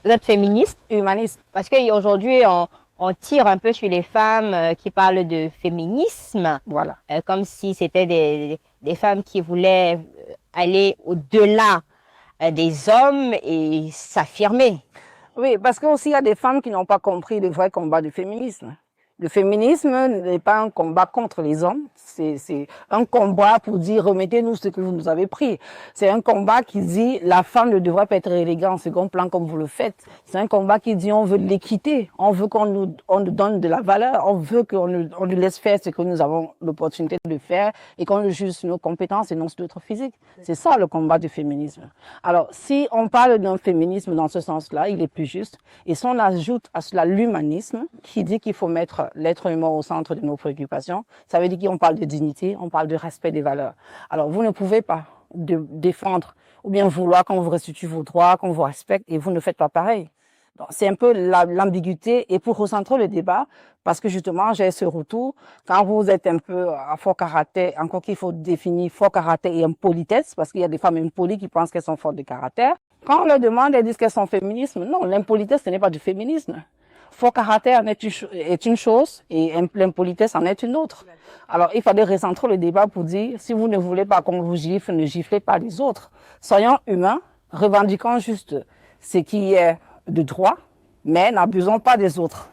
Vous êtes féministe? Humaniste. Parce qu'aujourd'hui, on tire un peu sur les femmes qui parlent de féminisme, Voilà. comme si c'était des femmes qui voulaient aller au-delà des hommes et s'affirmer. Oui, parce qu'aussi il y a des femmes qui n'ont pas compris le vrai combat du féminisme. Le féminisme n'est pas un combat contre les hommes, c'est un combat pour dire remettez-nous ce que vous nous avez pris. C'est un combat qui dit la femme ne devrait pas être reléguée en second plan comme vous le faites. C'est un combat qui dit on veut de l'équité, on veut qu'on nous donne de la valeur, on veut qu'on nous laisse faire ce que nous avons l'opportunité de faire et qu'on nous juge sur nos compétences et non sur notre physique. C'est ça le combat du féminisme. Alors si on parle d'un féminisme dans ce sens-là, il est plus juste. Et si on ajoute à cela l'humanisme qui dit qu'il faut mettre l'être humain au centre de nos préoccupations, ça veut dire qu'on parle de dignité, on parle de respect des valeurs. Alors, vous ne pouvez pas défendre ou bien vouloir qu'on vous restitue vos droits, qu'on vous respecte, et vous ne faites pas pareil. Donc, c'est un peu l'ambiguïté. Et pour recentrer le débat, parce que justement, j'ai ce retour, quand vous êtes un peu à fort caractère, encore qu'il faut définir fort caractère et impolitesse, parce qu'il y a des femmes impolies qui pensent qu'elles sont fortes de caractère. Quand on leur demande, elles disent qu'elles sont féministes. Non, l'impolitesse, ce n'est pas du féminisme. Fort caractère est une chose et l'impolitesse en est une autre. Alors, il fallait recentrer le débat pour dire, si vous ne voulez pas qu'on vous gifle, ne giflez pas les autres. Soyons humains, revendiquons juste ce qui est de droit, mais n'abusons pas des autres.